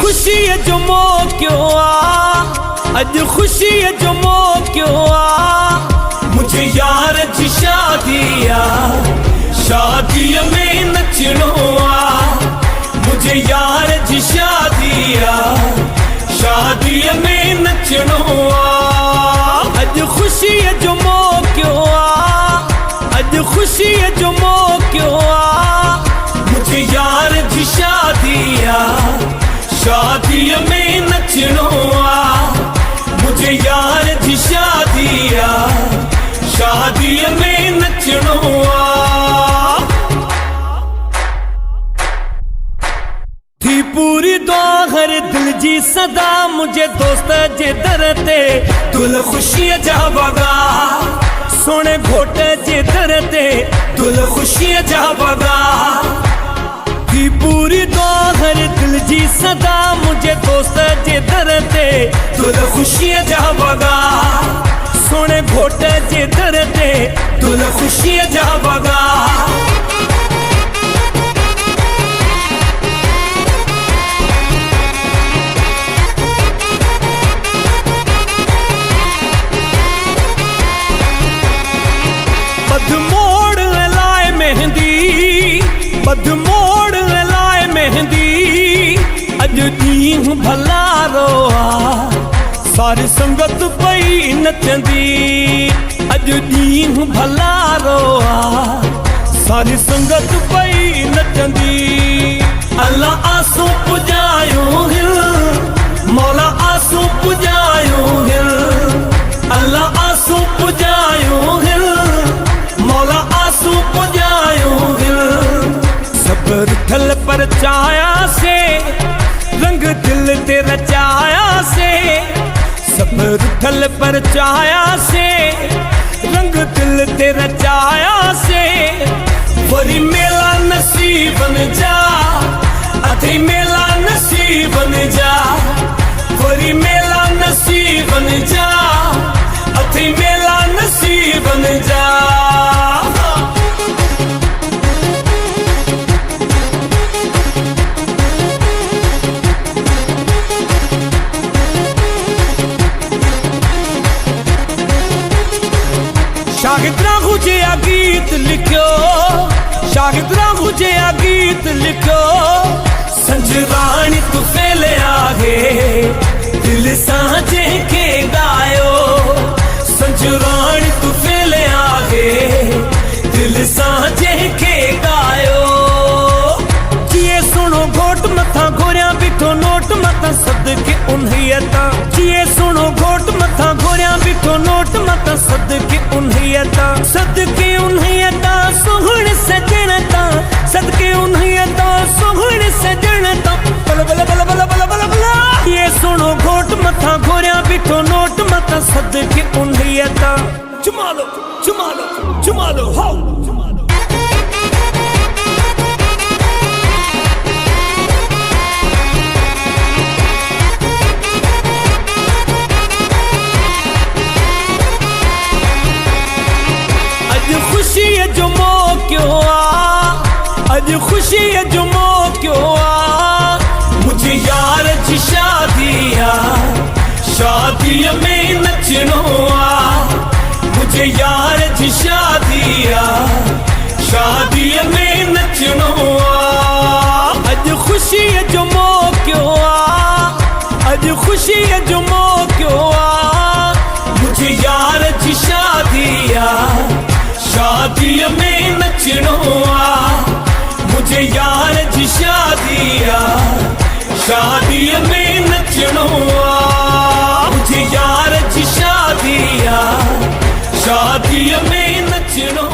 खुशी है जो मौक्यों आ, अज खुशी है जो मौक्यों आ। मुझे यार जी शादिया शादी में नचनो आ। मुझे यार जी शादिया शादी में नचनो आ। अज खुशी है जो मौक्यों आ, अज खुशी है जो मौक्यों आ। मुझे यार जी शादिया शादी में नचनो आ। मुझे यार जी शादिया शादी में नचनो आ। थी पूरी दुआ हर दिल जी सदा मुझे दोस्त जे दरते दुल खुशी जावगा। सोने घोटे जे दरते दुल खुशी जावगा। थी पूरी दुआ हर दिल जी सदा मुझे दोस्त जे दरते दुल खुशी जावगा। सोने घोटे जे दरते दुल खुशी जावगा। बदमोड़ लाए मेहंदी, बदमोड़ लाए मेहंदी। अज दीन भला रोआ सारी संगत पई नचंदी। अज दीन भला रोआ सारी संगत पई नचंदी। अल्लाह आसू पुजायो हिल, मौला आसू पुजायो हिल। अल्लाह आसू पुजायो हिल, मौला आसू पुजायो हिल। सबर थल पर चाया से रंग दिल ते रचाया से। सबर थल पर चाया से रंग दिल ते रचाया से। वरी मेला नसीब बन जा, अथे मेला नसीब बन जा। वरी मेला नसीब बन जा, अथे मेला नसीब बन जा। शाहिद राहुजे आ गीत लिखो, शाहिद राहुजे आ गीत लिखो। संजरानी तू फैले आगे दिल साजे के गायो। संजरानी तू फैले आगे दिल साजे के गायो। जिए सुनो घोट मथा घोरिया बिठो नोट मथा सदके उन्हियता। जिए सुनो घोट मथा घोरिया बिठो नोट मथा सदके उन्हियता। सदके उन्हियता सोहण सजणता, सदके उन्हियता सोहण सजणता। बल बल बल बल बल बल बल। ये सुनो घोट मथा घोरिया बिठो नोट मथा सदके उन्हियता। चुमा लो चुमा लो चुमा लो हाउ। खुशी है जो मौक्यों आ, अज खुशी है जो मौक्यों आ। मुझे यार जी शादिया शादी में नचनो आ। मुझे यार जी शादिया शादी में नचनो आ। अज खुशी है जो मौक्यों आ, अज खुशी है जो मौक्यों आ। मुझे यार जी शादिया शादी में नचनो आ। मुझे यार जी शादिया शादी में नचनो आ। मुझे यार जी शादिया शादी में नचनो